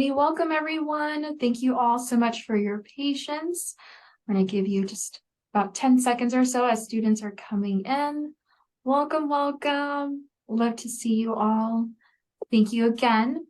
Welcome everyone. Thank you all so much for your patience. I'm going to give you just about 10 seconds or so as students are coming in. Welcome, welcome. Love to see you all. Thank you again.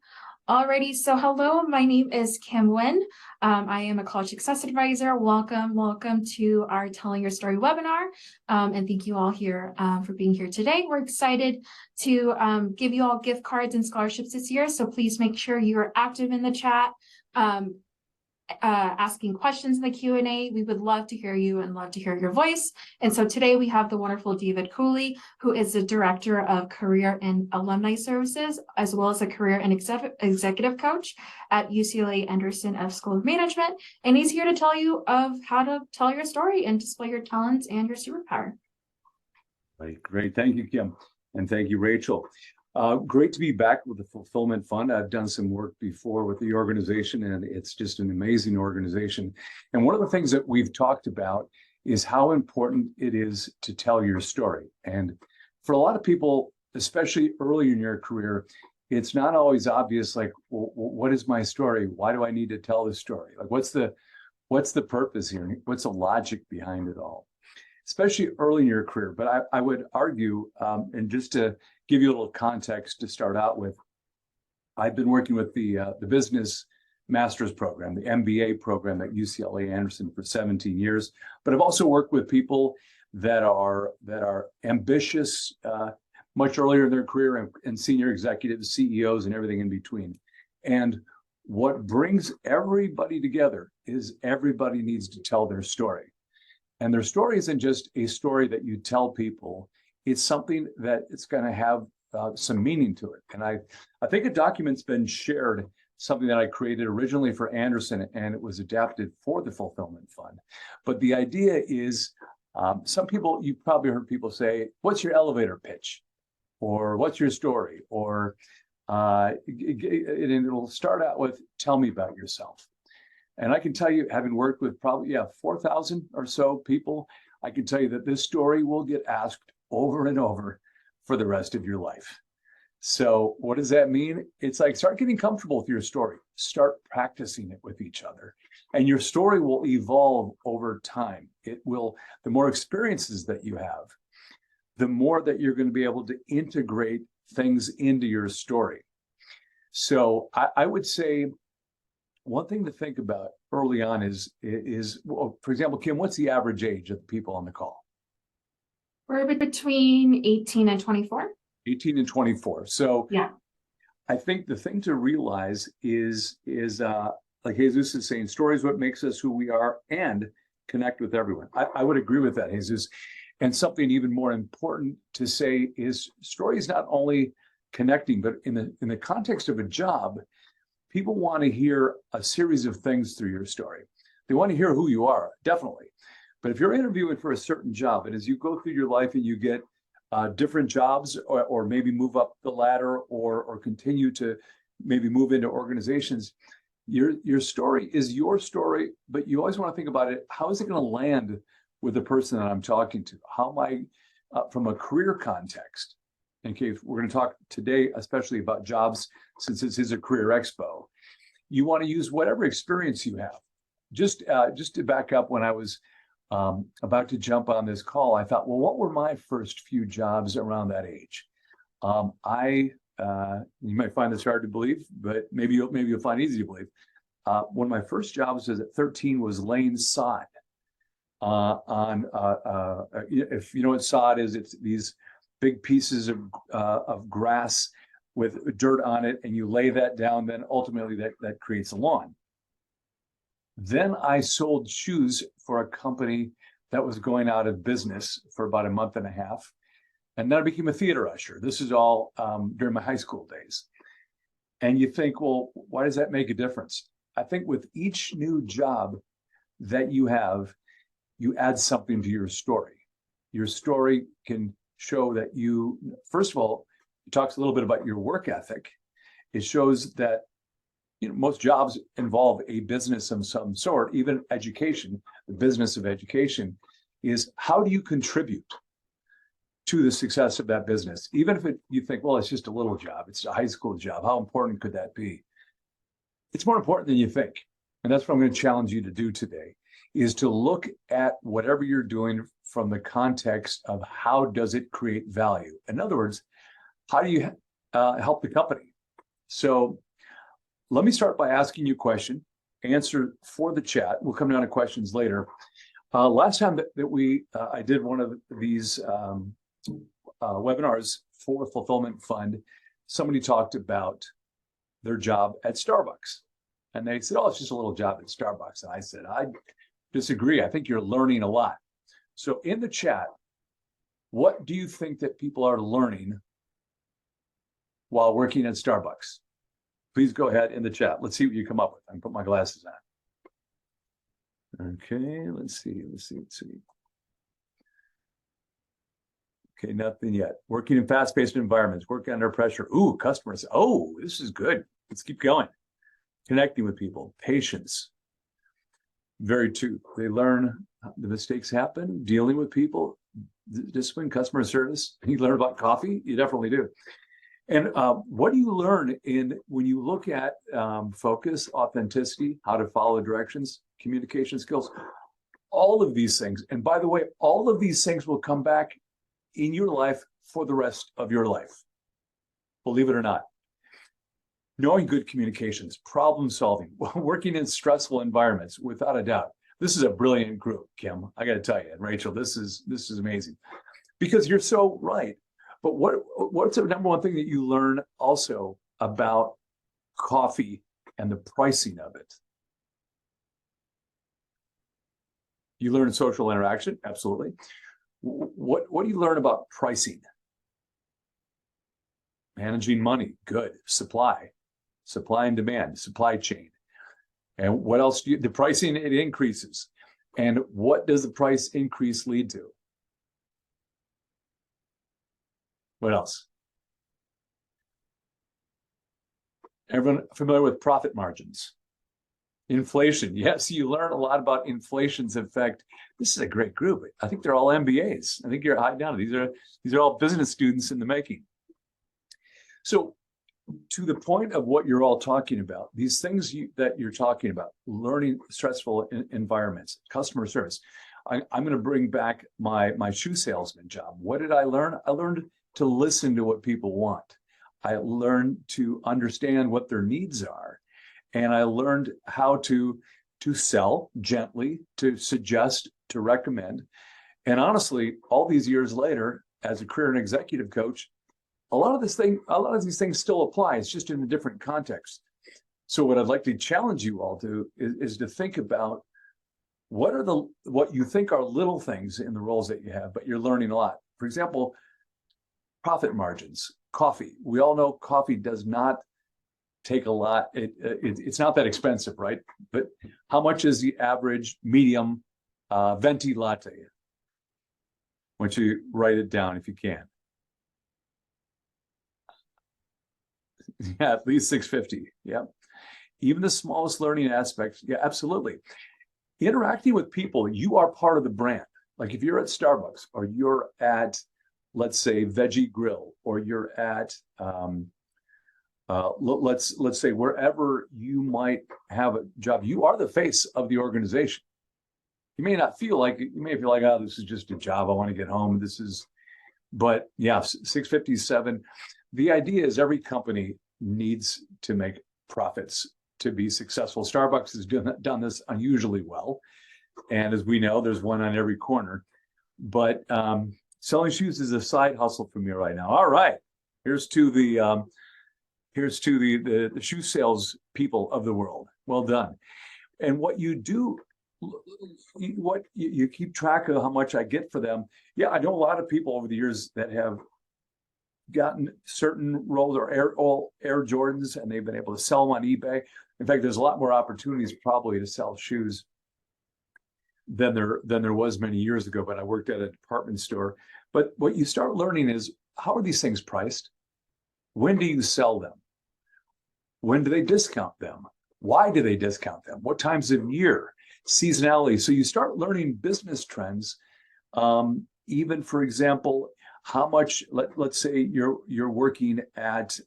Alrighty, so hello, my name is Kim Nguyen. I am a college success advisor. Welcome to our Telling Your Story webinar. And thank you all here for being here today. We're excited to give you all gift cards and scholarships this year. So please make sure you are active in the chat, asking questions in the Q&A. We would love to hear you and love to hear your voice. And so today we have the wonderful David Cooley, who is the Director of Career and Alumni Services, as well as a Career and Executive Coach at UCLA Anderson School of Management. And he's here to tell you of how to tell your story and display your talents and your superpower. Great. Thank you, Kim. And thank you, Rachel. Great to be back with the Fulfillment Fund. I've done some work before with the organization, and it's just an amazing organization. And one of the things that we've talked about is how important it is to tell your story. And for a lot of people, especially early in your career, it's not always obvious, like, well, what is my story? Why do I need to tell this story? Like, what's the purpose here? What's the logic behind it all? Especially early in your career. But I would argue, and just to give you a little context to start out with, I've been working with the business master's program, the MBA program at UCLA Anderson for 17 years. But I've also worked with people that are ambitious much earlier in their career, and senior executives, CEOs, and everything in between. And what brings everybody together is everybody needs to tell their story. And their story isn't just a story that you tell people. It's something that it's going to have some meaning to it. And I think a document's been shared, something that I created originally for Anderson, and it was adapted for the Fulfillment Fund. But the idea is, some people, you've probably heard people say, what's your elevator pitch? Or what's your story? Or it'll start out with, tell me about yourself. And I can tell you, having worked with probably 4,000 or so people, I can tell you that this story will get asked over and over for the rest of your life. So what does that mean? It's like, start getting comfortable with your story. Start practicing it with each other. And your story will evolve over time. It will, the more experiences that you have, the more that you're going to be able to integrate things into your story. So I would say, one thing to think about early on is well, for example, Kim, what's the average age of the people on the call? We're between 18 and 24. 18 and 24. So yeah, I think the thing to realize is like Jesus is saying, story is what makes us who we are, and connect with everyone. I would agree with that, Jesus. And something even more important to say is, story is not only connecting, but in the context of a job, people want to hear a series of things through your story. They want to hear who you are, definitely. But if you're interviewing for a certain job, and as you go through your life and you get different jobs, or maybe move up the ladder, or continue to maybe move into organizations, your story is your story, but you always want to think about it. How is it going to land with the person that I'm talking to? How am I, from a career context? Okay, we're going to talk today, especially about jobs, since this is a Career Expo. You want to use whatever experience you have. Just to back up, when I was about to jump on this call, I thought, well, what were my first few jobs around that age? You might find this hard to believe, but maybe you'll find it easy to believe. One of my first jobs was at 13 was laying sod if you know what sod is, it's these big pieces of grass with dirt on it, and you lay that down, then ultimately that creates a lawn. Then I sold shoes for a company that was going out of business for about a month and a half. And then I became a theater usher. This is all during my high school days. And you think, well, why does that make a difference? I think with each new job that you have, you add something to your story. Your story can show that you, first of all, it talks a little bit about your work ethic. It shows that most jobs involve a business of some sort, even education. The business of education is, how do you contribute to the success of that business? Even if you think, well, it's just a little job, it's a high school job, how important could that be? it's more important than you think. And that's what I'm going to challenge you to do today, is to look at whatever you're doing from the context of how does it create value. In other words, how do you help the company? So let me start by asking you a question, answer for the chat. We'll come down to questions later. Last time that I did one of these webinars for Fulfillment Fund, somebody talked about their job at Starbucks. And they said, oh, it's just a little job at Starbucks. And I said, I disagree. I think you're learning a lot. So in the chat, what do you think that people are learning while working at Starbucks? Please go ahead in the chat. Let's see what you come up with. I can put my glasses on. Okay, let's see. Okay, nothing yet. Working in fast-paced environments, working under pressure. Ooh, customers. Oh, this is good. Let's keep going. Connecting with people, patience. Very true. They learn the mistakes happen, dealing with people, discipline, customer service. You learn about coffee? You definitely do. And what do you learn when you look at focus, authenticity, how to follow directions, communication skills, all of these things. And by the way, all of these things will come back in your life for the rest of your life. Believe it or not. Knowing good communications, problem solving, working in stressful environments, without a doubt. This is a brilliant group, Kim. I got to tell you, and Rachel, this is amazing, because you're so right. But what's the number one thing that you learn also about coffee and the pricing of it? You learn social interaction, absolutely. What do you learn about pricing? Managing money, good. Supply and demand, supply chain. And what else the pricing, it increases. And what does the price increase lead to? What else? Everyone familiar with profit margins? Inflation. Yes, you learn a lot about inflation's effect. This is a great group. I think they're all MBAs. I think you're high down. These are all business students in the making. So to the point of what you're all talking about, these things that you're talking about, learning stressful environments, customer service. I'm going to bring back my shoe salesman job. What did I learn? I learned to listen to what people want. I learned to understand what their needs are. And I learned how to sell gently, to suggest, to recommend. And honestly, all these years later, as a career and executive coach, a lot of these things still apply. It's just in a different context. So what I'd like to challenge you all to is to think about what you think are little things in the roles that you have, but you're learning a lot. For example, profit margins, coffee. We all know coffee does not take a lot. It's not that expensive, right? But how much is the average medium venti latte? Why don't you write it down if you can? Yeah, at least $6.50. Yeah. Even the smallest learning aspects. Yeah, absolutely. Interacting with people, you are part of the brand. Like if you're at Starbucks or you're at, let's say, Veggie Grill, or you're at, let's say wherever you might have a job, you are the face of the organization. You may not feel like it. You may feel like, oh, this is just a job. I want to get home. But yeah, 657. The idea is every company needs to make profits to be successful. Starbucks has done this unusually well. And as we know, there's one on every corner. But selling shoes is a side hustle for me right now. All right. Here's to the shoe sales people of the world. Well done. And what you do, what you keep track of how much I get for them. Yeah, I know a lot of people over the years that have gotten certain roles or Air Jordans, and they've been able to sell them on eBay. In fact, there's a lot more opportunities probably to sell shoes than there was many years ago, but I worked at a department store. But what you start learning is, how are these things priced? When do you sell them? When do they discount them? Why do they discount them? What times of year? Seasonality. So you start learning business trends. Even, for example, how much, let's say you're working at,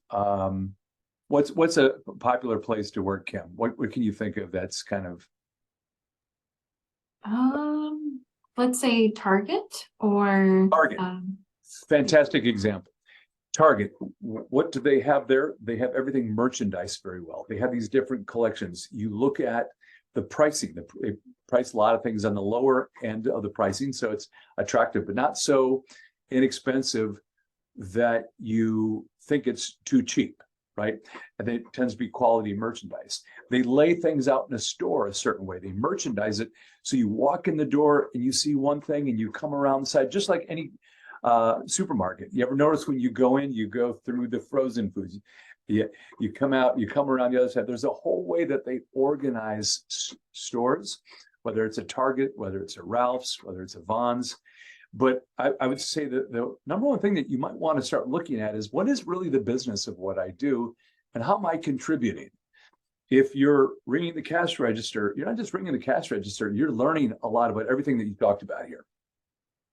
What's a popular place to work, Kim? What can you think of that's kind of Let's say Target or Target? Fantastic example. Target, what do they have there? They have everything merchandised very well. They have these different collections. You look at the pricing. They price a lot of things on the lower end of the pricing, so it's attractive, but not so inexpensive that you think it's too cheap, right? And it tends to be quality merchandise. They lay things out in a store a certain way. They merchandise it. So you walk in the door and you see one thing and you come around the side, just like any supermarket. You ever notice when you go in, you go through the frozen foods, you come out, you come around the other side. There's a whole way that they organize stores, whether it's a Target, whether it's a Ralph's, whether it's a Vons. But I would say that the number one thing that you might want to start looking at is what is really the business of what I do and how am I contributing? If you're ringing the cash register, you're not just ringing the cash register, you're learning a lot about everything that you talked about here.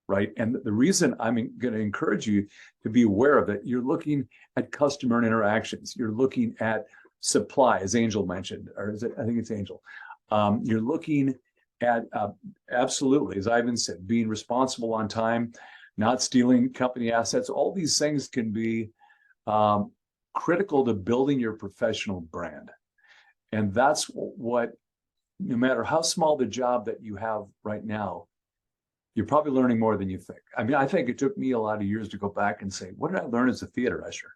Right. And the reason I'm going to encourage you to be aware of it, you're looking at customer interactions. You're looking at supply, as Angel mentioned, or is it, I think it's Angel. You're looking at absolutely, as Ivan said, being responsible on time, not stealing company assets. All these things can be critical to building your professional brand. And that's what, no matter how small the job that you have right now, you're probably learning more than you think. I mean, I think it took me a lot of years to go back and say, what did I learn as a theater usher?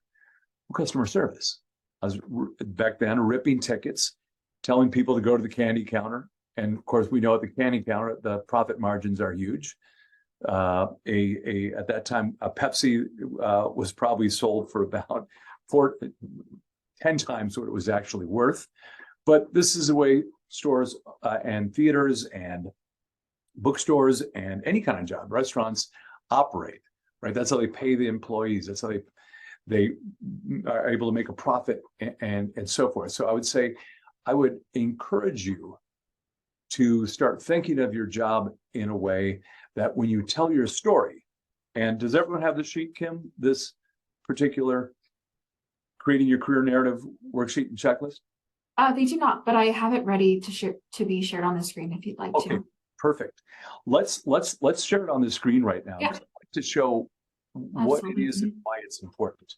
Well, customer service. I was back then ripping tickets, telling people to go to the candy counter. And of course, we know at the candy counter, the profit margins are huge. At that time, a Pepsi was probably sold for about 10 times what it was actually worth. But this is the way stores and theaters and bookstores and any kind of job, restaurants operate, right? That's how they pay the employees. That's how they are able to make a profit and so forth. So I would say, I would encourage you to start thinking of your job in a way that when you tell your story, and does everyone have the sheet, Kim, this particular creating your career narrative worksheet and checklist? They do not, but I have it ready to be shared on the screen if you'd like to. Perfect. Let's share it on the screen right now. Yeah. I'd like to show what Absolutely. it is and why it's important.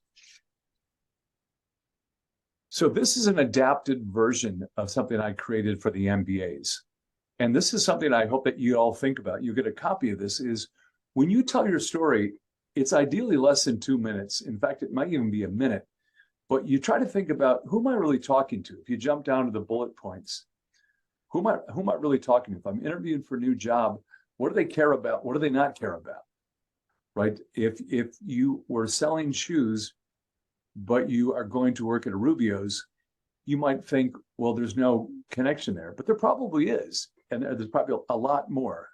So this is an adapted version of something I created for the MBAs. And this is something I hope that you all think about. You get a copy of this is when you tell your story, it's ideally less than 2 minutes. In fact, it might even be a minute, but you try to think about who am I really talking to? If you jump down to the bullet points, who am I really talking to? If I'm interviewing for a new job, what do they care about? What do they not care about? Right? If you were selling shoes, but you are going to work at a Rubio's, you might think, well, there's no connection there, but there probably is. And there's probably a lot more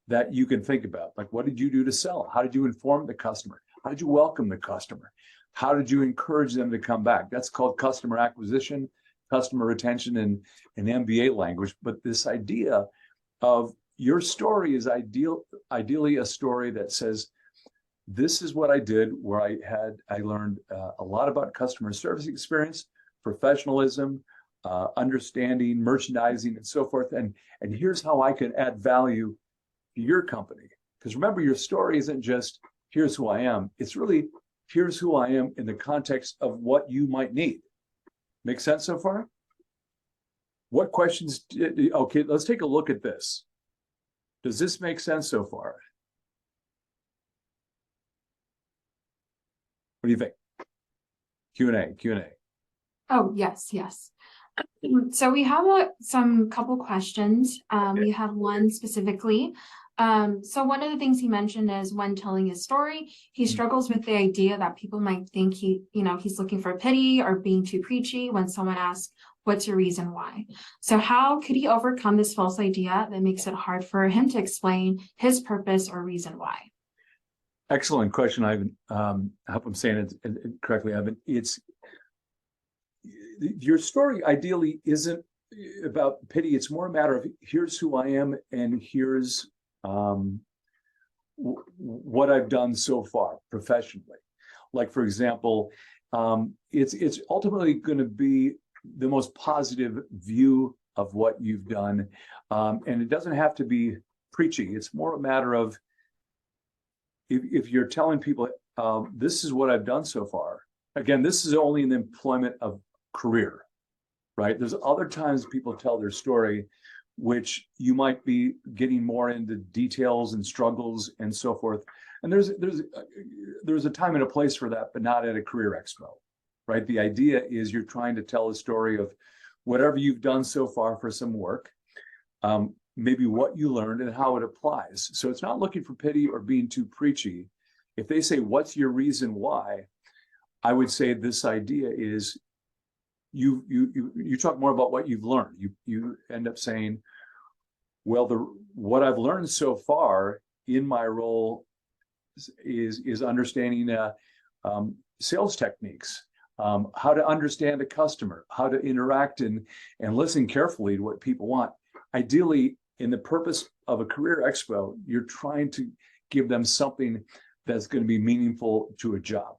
that you can think about. Like, what did you do to sell? How did you inform the customer? How did you welcome the customer? How did you encourage them to come back? That's called customer acquisition, customer retention in MBA language. But this idea of your story is ideally a story that says, this is what I did, where I learned a lot about customer service experience, professionalism, understanding, merchandising, and so forth. And here's how I can add value to your company. Because remember, your story isn't just, here's who I am. It's really, here's who I am in the context of what you might need. Make sense so far? What questions? Okay, let's take a look at this. Does this make sense so far? What do you think? Q&A. Oh, yes. So we have couple questions. We have one specifically. So one of the things he mentioned is when telling his story, he struggles with the idea that people might think he's looking for pity or being too preachy when someone asks, what's your reason why? So how could he overcome this false idea that makes it hard for him to explain his purpose or reason why? Excellent question, Ivan. I hope I'm saying it correctly, Ivan. It's your story ideally isn't about pity. It's more a matter of here's who I am and here's what I've done so far professionally. Like, for example, it's ultimately going to be the most positive view of what you've done. And it doesn't have to be preachy. It's more a matter of if you're telling people, this is what I've done so far. Again, this is only in the employment of career, right? There's other times people tell their story, which you might be getting more into details and struggles and so forth. And there's a time and a place for that, but not at a career expo, right? The idea is you're trying to tell a story of whatever you've done so far for some work, maybe what you learned and how it applies. So it's not looking for pity or being too preachy. If they say, what's your reason why? I would say this idea is you talk more about what you've learned. You end up saying, well, what I've learned so far in my role is understanding sales techniques, how to understand a customer, how to interact and listen carefully to what people want. Ideally, in the purpose of a career expo, you're trying to give them something that's going to be meaningful to a job.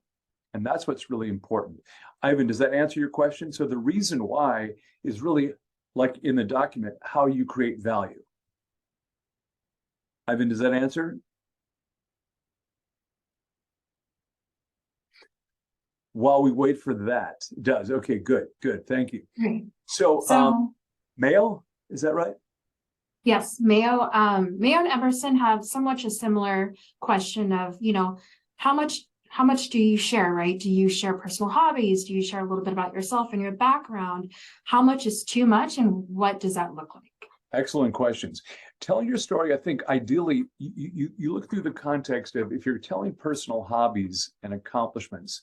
And that's what's really important. Ivan, does that answer your question? So the reason why is really, like in the document, how you create value. Ivan, does that answer? While we wait for that, it does. Okay, good. Thank you. Great. So Mayo, is that right? Yes, Mayo and Emerson have somewhat a similar question of, how much do you share, right? Do you share personal hobbies? Do you share a little bit about yourself and your background? How much is too much, and what does that look like? Excellent questions. Telling your story, I think ideally you look through the context of, if you're telling personal hobbies and accomplishments,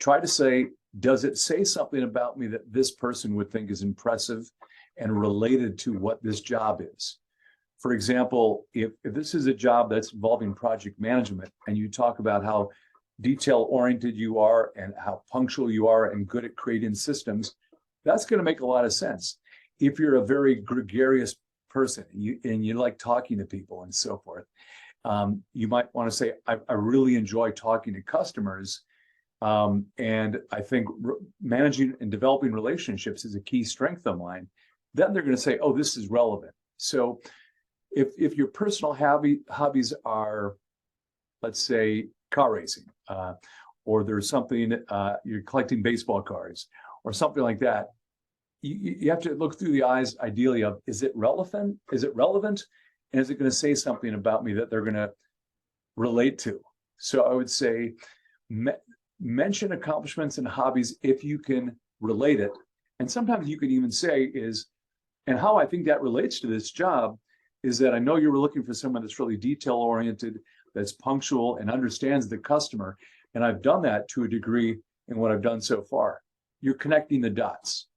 try to say, does it say something about me that this person would think is impressive and related to what this job is? For example, if this is a job that's involving project management and you talk about how detail-oriented you are and how punctual you are and good at creating systems, that's going to make a lot of sense. If you're a very gregarious person and you like talking to people and so forth, you might want to say, I really enjoy talking to customers. And I think managing and developing relationships is a key strength of mine. Then they're going to say, oh, this is relevant. So if your personal hobbies are, let's say, car racing, or there's something, you're collecting baseball cards or something like that, you have to look through the eyes, ideally, of, is it relevant? Is it relevant? And is it going to say something about me that they're going to relate to? So I would say, mention accomplishments and hobbies if you can relate it. And sometimes you can even say and how I think that relates to this job is that I know you were looking for someone that's really detail-oriented, that's punctual and understands the customer. And I've done that to a degree in what I've done so far. You're connecting the dots.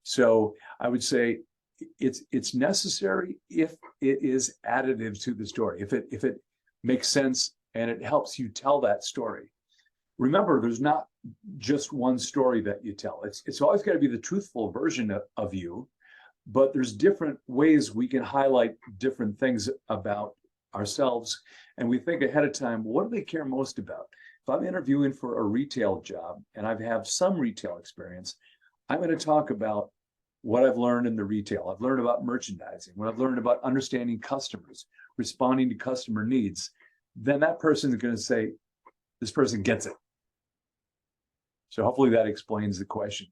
So I would say it's necessary if it is additive to the story, if it makes sense and it helps you tell that story. Remember, there's not just one story that you tell. It's always got to be the truthful version of you, but there's different ways we can highlight different things about ourselves. And we think ahead of time, what do they care most about? If I'm interviewing for a retail job and I have some retail experience, I'm going to talk about what I've learned in the retail. I've learned about merchandising, what I've learned about understanding customers, responding to customer needs. Then that person is going to say, this person gets it. So hopefully that explains the question.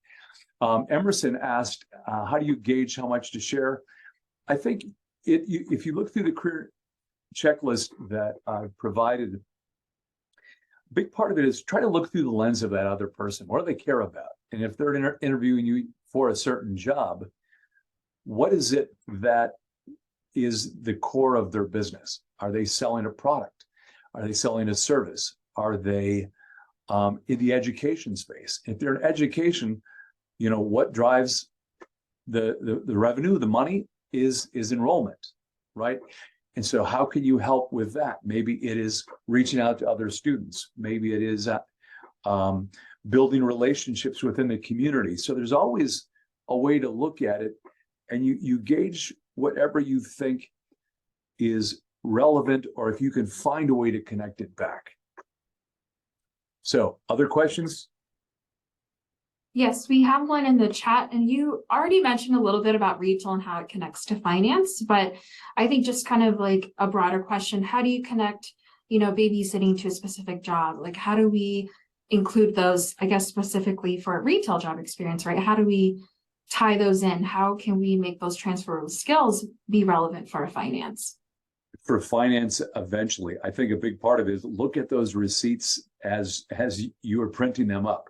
Emerson asked, how do you gauge how much to share? I think if you look through the career checklist that I've provided, a big part of it is try to look through the lens of that other person. What do they care about? And if they're interviewing you for a certain job, what is it that is the core of their business? Are they selling a product? Are they selling a service? Are they in the education space? If they're in education, what drives the revenue, the money is enrollment, right? And so how can you help with that? Maybe it is reaching out to other students. Maybe it is building relationships within the community. So there's always a way to look at it, and you gauge whatever you think is relevant, or if you can find a way to connect it back. So other questions? Yes, we have one in the chat, and you already mentioned a little bit about retail and how it connects to finance, but I think just kind of like a broader question, how do you connect, babysitting to a specific job? Like, how do we include those, I guess, specifically for a retail job experience, right? How do we tie those in? How can we make those transferable skills be relevant for a finance? For finance, eventually, I think a big part of it is look at those receipts as you are printing them up.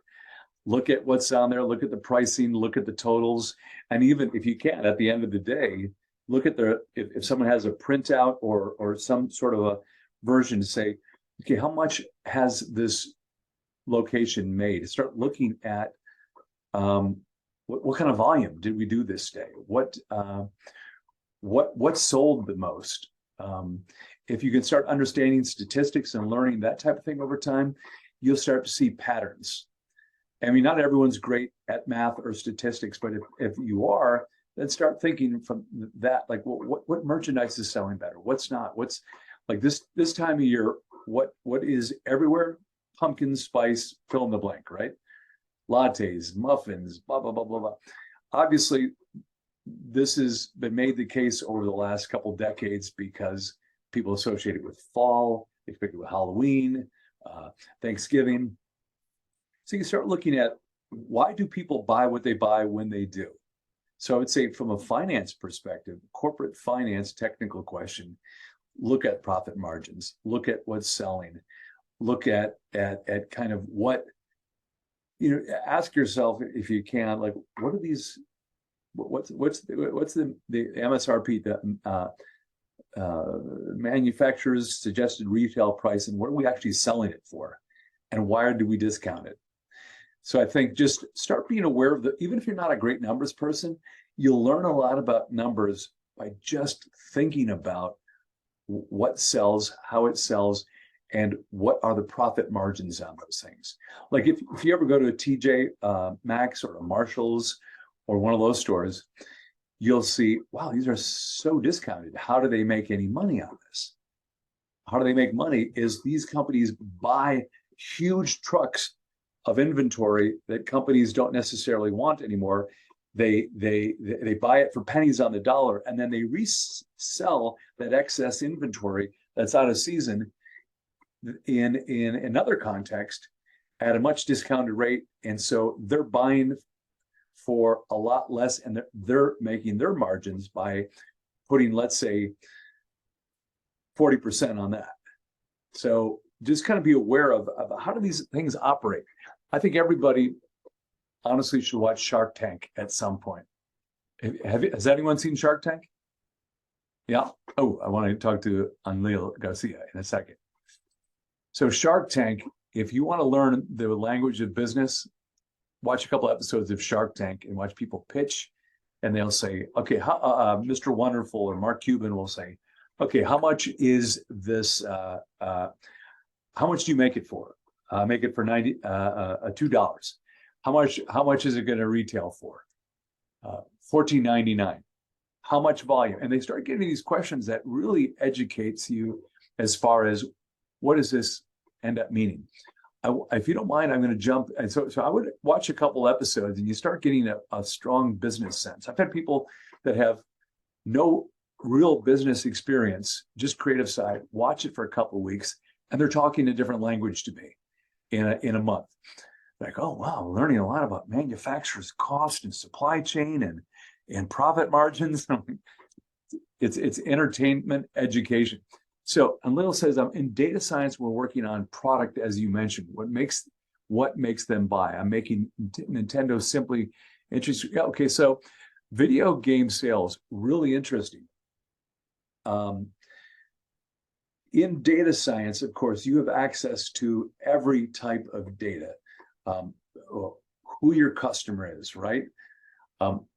Look at what's on there, look at the pricing, look at the totals. And even if you can, at the end of the day, look at if someone has a printout or some sort of a version to say, okay, how much has this location made? Start looking at what kind of volume did we do this day? What sold the most? If you can start understanding statistics and learning that type of thing over time, you'll start to see patterns. I mean, not everyone's great at math or statistics, but if you are, then start thinking from that, like, what merchandise is selling better? What's not? What's like this time of year? What is everywhere? Pumpkin spice, fill in the blank, right? Lattes, muffins, blah blah blah blah blah. Obviously, this has been made the case over the last couple decades because people associate it with fall, they expect it with Halloween, Thanksgiving. So you start looking at why do people buy what they buy when they do? So I would say from a finance perspective, corporate finance technical question, look at profit margins, look at what's selling, look at kind of what, ask yourself if you can, like, what are these, what's the MSRP, the manufacturer's suggested retail price, and what are we actually selling it for? And why do we discount it? So I think just start being aware of even if you're not a great numbers person, you'll learn a lot about numbers by just thinking about what sells, how it sells, and what are the profit margins on those things. Like if you ever go to a TJ Maxx or a Marshall's or one of those stores, you'll see, wow, these are so discounted. How do they make any money on this? How do they make money is these companies buy huge trucks of inventory that companies don't necessarily want anymore. They buy it for pennies on the dollar, and then they resell that excess inventory that's out of season in another context at a much discounted rate. And so they're buying for a lot less, and they're making their margins by putting, let's say, 40% on that. So just kind of be aware of how do these things operate. I think everybody honestly should watch Shark Tank at some point. Has anyone seen Shark Tank? Yeah. Oh, I want to talk to Anil Garcia in a second. So Shark Tank, if you want to learn the language of business, watch a couple episodes of Shark Tank and watch people pitch, and they'll say, okay, Mr. Wonderful or Mark Cuban will say, okay, how much is this? How much do you make it for? Make it for $2. How much is it going to retail for? $14.99. How much volume? And they start getting these questions that really educates you as far as what does this end up meaning? If you don't mind, I'm going to jump. And so I would watch a couple episodes and you start getting a strong business sense. I've had people that have no real business experience, just creative side, watch it for a couple of weeks, and they're talking a different language to me in a month. Like, oh, wow, learning a lot about manufacturers' cost and supply chain and profit margins. It's entertainment education. So Anil says, in data science, we're working on product, as you mentioned. What makes them buy? I'm making Nintendo simply interesting. Okay, so video game sales, really interesting. In data science, of course, you have access to every type of data, who your customer is, right?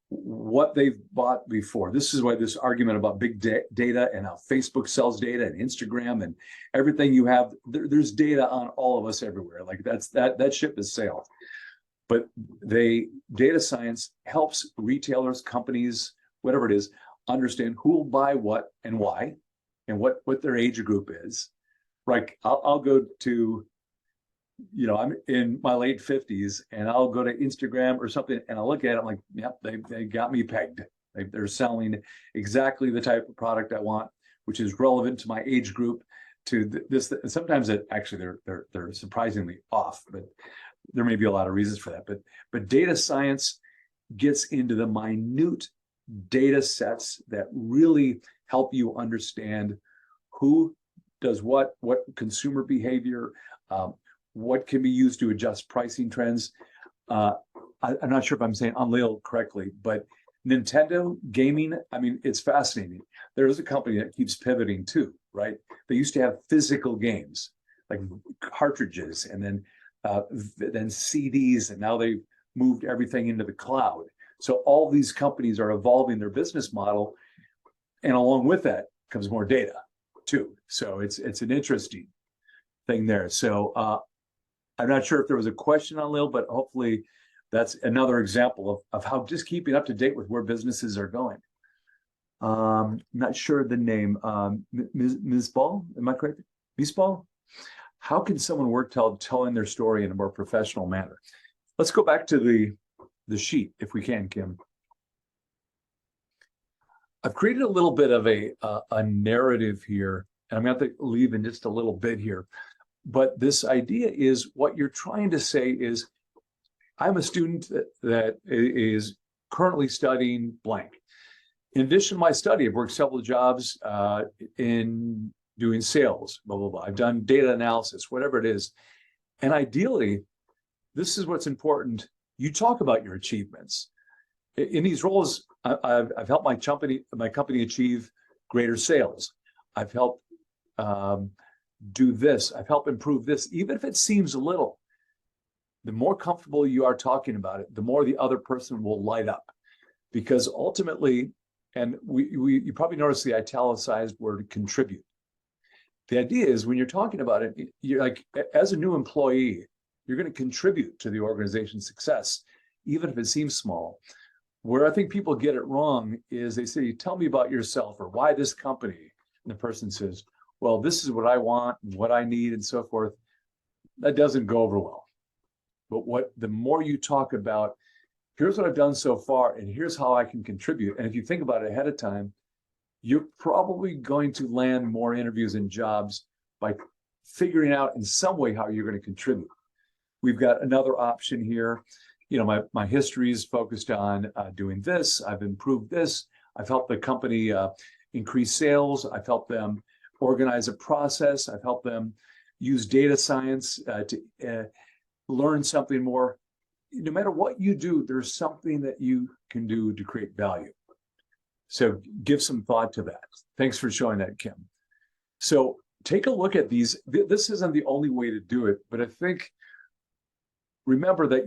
What they've bought before. This is why this argument about big data and how Facebook sells data and Instagram and everything you have, there's data on all of us everywhere. Like that ship has sailed. But data science helps retailers, companies, whatever it is, understand who will buy what and why, and what their age group is. Like I'll go to I'm in my late 50s and I'll go to Instagram or something and I'll look at it, I'm like, yep, they got me pegged. They're selling exactly the type of product I want, which is relevant to my age group, to this. Sometimes it actually they're surprisingly off, but there may be a lot of reasons for that. But data science gets into the minute data sets that really help you understand who does what consumer behavior, what can be used to adjust pricing trends. I'm not sure if I'm saying Unreal correctly, but Nintendo gaming, I mean, it's fascinating. There is a company that keeps pivoting too, right? They used to have physical games, like cartridges, and then CDs, and now they've moved everything into the cloud. So all these companies are evolving their business model, and along with that comes more data too. So it's an interesting thing there. So I'm not sure if there was a question on Lil, but hopefully that's another example of how just keeping up to date with where businesses are going. Not sure the name. Ms. Ball, am I correct? Ms. Ball? How can someone work telling their story in a more professional manner? Let's go back to the sheet, if we can, Kim. I've created a little bit of a narrative here, and I'm going to have to leave in just a little bit here. But this idea is, what you're trying to say is, I'm a student that is currently studying blank. In addition to my study, I've worked several jobs in doing sales, blah, blah, blah. I've done data analysis, whatever it is. And ideally, this is what's important. You talk about your achievements. In these roles, I've helped my company achieve greater sales. I've helped do this. I've helped improve this, even if it seems a little. The more comfortable you are talking about it, the more the other person will light up. Because ultimately, and you probably noticed the italicized word contribute. The idea is, when you're talking about it, you're like, as a new employee, you're going to contribute to the organization's success, even if it seems small. Where I think people get it wrong is they say, tell me about yourself, or why this company. And the person says, well, this is what I want, and what I need, and so forth. That doesn't go over well. But the more you talk about, here's what I've done so far, and here's how I can contribute. And if you think about it ahead of time, you're probably going to land more interviews and jobs by figuring out in some way how you're going to contribute. We've got another option here. My history is focused on doing this. I've improved this. I've helped the company increase sales. I've helped them organize a process. I've helped them use data science to learn something more. No matter what you do, there's something that you can do to create value. So give some thought to that. Thanks for showing that, Kim. So take a look at these. This isn't the only way to do it, but I think, remember that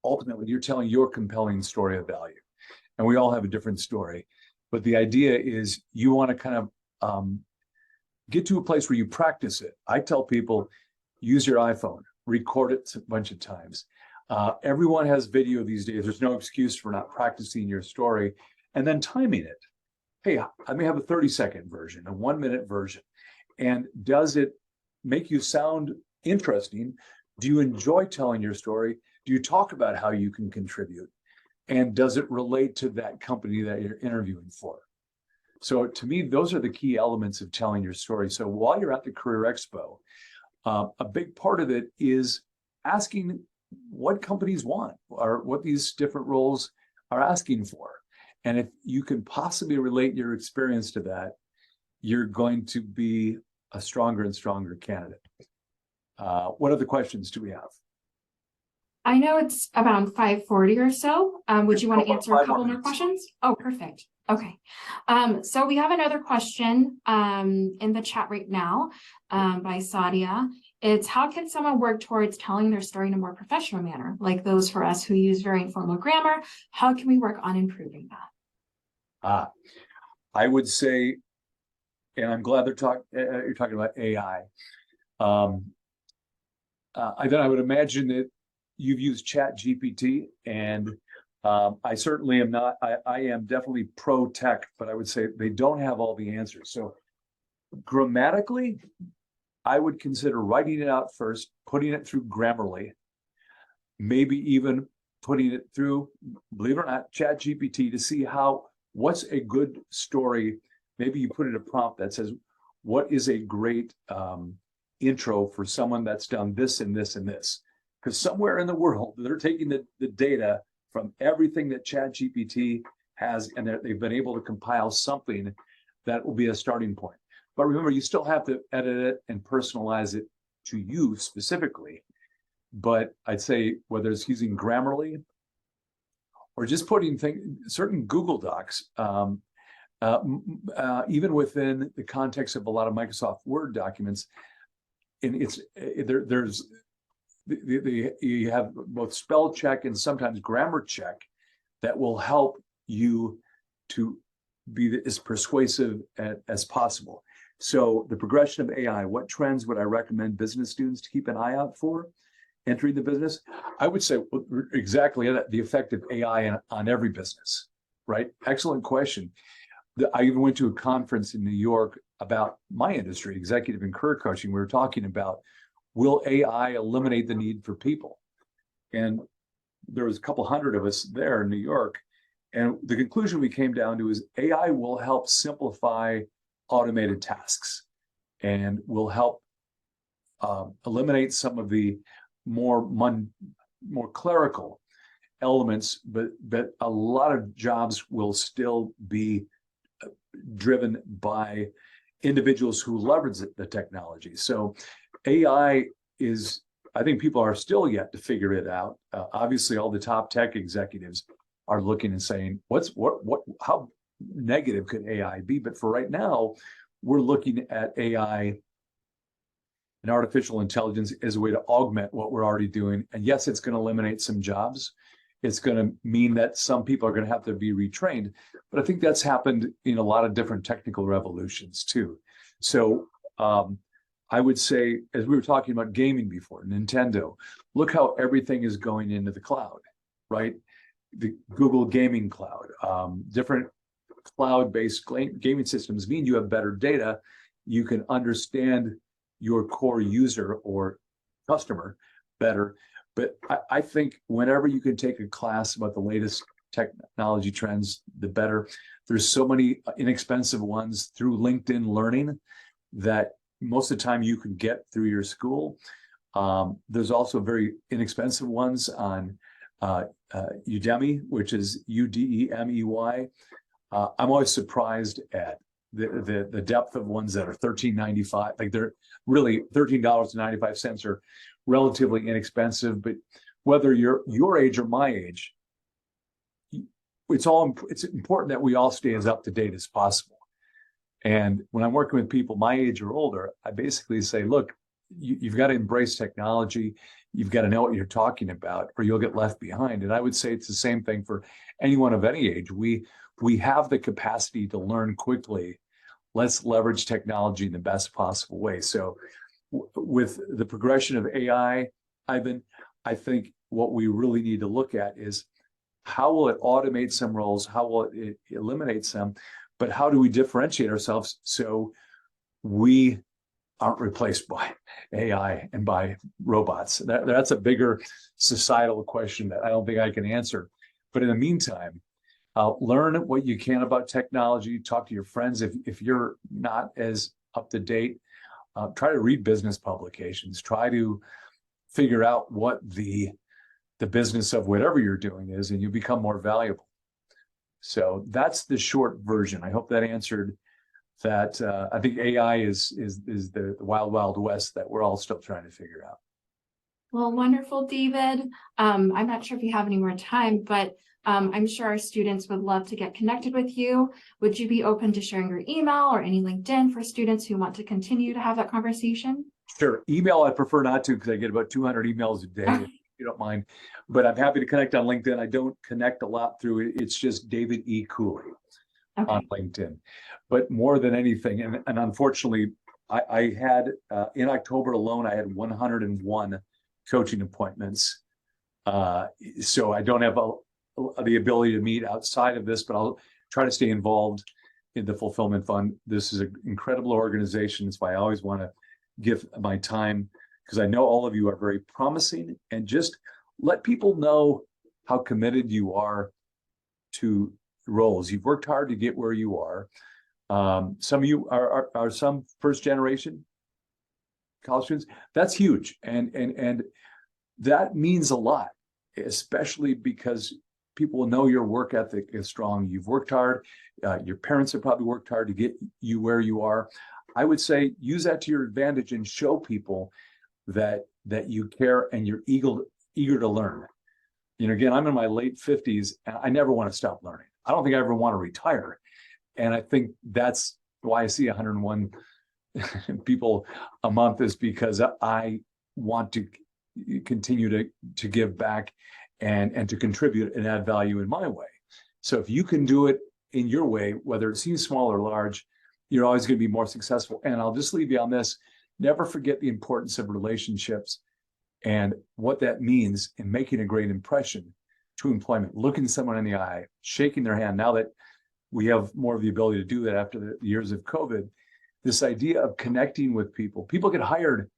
ultimately you're telling your compelling story of value. And we all have a different story. But the idea is, you want to kind of get to a place where you practice it. I tell people, use your iPhone, record it a bunch of times. Everyone has video these days. There's no excuse for not practicing your story, and then timing it. Hey, I may have a 30-second version, a 1-minute version. And does it make you sound interesting? Do you enjoy telling your story? Do you talk about how you can contribute? And does it relate to that company that you're interviewing for? So to me, those are the key elements of telling your story. So while you're at the Career Expo, a big part of it is asking what companies want, or what these different roles are asking for. And if you can possibly relate your experience to that, you're going to be a stronger and stronger candidate. What other questions do we have? I know it's about 5:40 or so. Would you want to answer a couple more questions? Oh, perfect. Okay. So we have another question in the chat right now by Sadia. It's, how can someone work towards telling their story in a more professional manner? Like those for us who use very informal grammar, how can we work on improving that? I would say, and I'm glad you're talking about AI. I would imagine that you've used Chat GPT, and I certainly am not. I am definitely pro tech, but I would say they don't have all the answers. So grammatically, I would consider writing it out first, putting it through Grammarly, maybe even putting it through, believe it or not, ChatGPT to see what's a good story. Maybe you put in a prompt that says, what is a great intro for someone that's done this and this and this? Because somewhere in the world, they're taking the data from everything that ChatGPT has, and they've been able to compile something that will be a starting point. But remember, you still have to edit it and personalize it to you specifically. But I'd say whether it's using Grammarly or just putting certain Google Docs, even within the context of a lot of Microsoft Word documents, and you have both spell check and sometimes grammar check that will help you to be as persuasive as possible. So the progression of AI, what trends would I recommend business students to keep an eye out for entering the business? I would say exactly that, the effect of AI on every business, right? Excellent question. I even went to a conference in New York about my industry, executive and career coaching. We were talking about, will AI eliminate the need for people? And there was a couple hundred of us there in New York. And the conclusion we came down to is AI will help simplify automated tasks and will help eliminate some of the more clerical elements, but a lot of jobs will still be driven by individuals who leverage the technology. So AI is, I think people are still yet to figure it out. Obviously, all the top tech executives are looking and saying, how negative could AI be? But for right now, we're looking at AI and artificial intelligence as a way to augment what we're already doing. And yes, it's going to eliminate some jobs. It's going to mean that some people are going to have to be retrained. But I think that's happened in a lot of different technical revolutions too. So I would say, as we were talking about gaming before, Nintendo, look how everything is going into the cloud, right? The Google Gaming Cloud, different cloud-based gaming systems mean you have better data. You can understand your core user or customer better. But I think whenever you can take a class about the latest technology trends, the better. There's so many inexpensive ones through LinkedIn Learning that most of the time you can get through your school. There's also very inexpensive ones on Udemy, which is Udemy. I'm always surprised at the depth of ones that are $13.95. Like, they're really $13.95 are relatively inexpensive. But whether you're your age or my age, it's important that we all stay as up to date as possible. And when I'm working with people my age or older, I basically say, look, you've got to embrace technology. You've got to know what you're talking about, or you'll get left behind. And I would say it's the same thing for anyone of any age. We have the capacity to learn quickly. Let's leverage technology in the best possible way. So with the progression of AI, Ivan, I think what we really need to look at is, how will it automate some roles? How will it eliminate some? But how do we differentiate ourselves so we aren't replaced by AI and by robots? That's a bigger societal question that I don't think I can answer. But in the meantime, learn what you can about technology. Talk to your friends. If you're not as up to date, try to read business publications. Try to figure out what the business of whatever you're doing is, and you become more valuable. So that's the short version. I hope that answered that. I think AI is the wild, wild west that we're all still trying to figure out. Well, wonderful, David. I'm not sure if you have any more time, but I'm sure our students would love to get connected with you. Would you be open to sharing your email or any LinkedIn for students who want to continue to have that conversation? Sure. Email, I prefer not to, because I get about 200 emails a day, if you don't mind. But I'm happy to connect on LinkedIn. I don't connect a lot through it. It's just David E. Cooley on LinkedIn. But more than anything, and unfortunately, I had, in October alone, I had 101 coaching appointments. So I don't have the ability to meet outside of this, but I'll try to stay involved in the Fulfillment Fund. This is an incredible organization. It's why I always want to give my time, because I know all of you are very promising, and just let people know how committed you are to roles. You've worked hard to get where you are. Some of you are some first generation college students. That's huge. And that means a lot, especially because people know your work ethic is strong. You've worked hard. Your parents have probably worked hard to get you where you are. I would say use that to your advantage and show people that you care and you're eager to learn. You know, again, I'm in my late 50s and I never want to stop learning. I don't think I ever want to retire. And I think that's why I see 101 people a month, is because I want to continue to give back and to contribute and add value in my way. So if you can do it in your way, whether it seems small or large, you're always going to be more successful. And I'll just leave you on this. Never forget the importance of relationships and what that means in making a great impression to employment. Looking someone in the eye, shaking their hand. Now that we have more of the ability to do that after the years of COVID, this idea of connecting with people. People get hired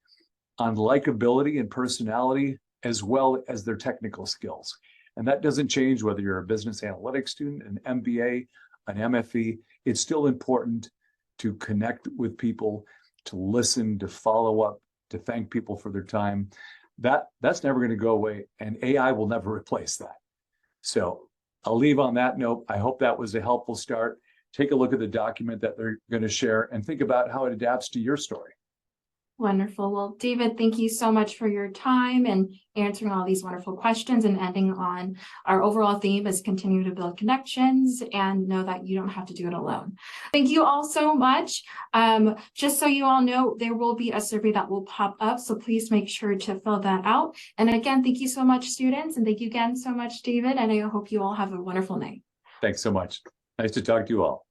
on likability and personality as well as their technical skills. And that doesn't change whether you're a business analytics student, an MBA, an MFE. It's still important to connect with people, to listen, to follow up, to thank people for their time. That's never going to go away, and AI will never replace that. So I'll leave on that note. I hope that was a helpful start. Take a look at the document that they're going to share and think about how it adapts to your story. Wonderful. Well, David, thank you so much for your time and answering all these wonderful questions, and ending on our overall theme is continue to build connections and know that you don't have to do it alone. Thank you all so much. Just so you all know, there will be a survey that will pop up, so please make sure to fill that out. And again, thank you so much, students, and thank you again so much, David, and I hope you all have a wonderful night. Thanks so much. Nice to talk to you all.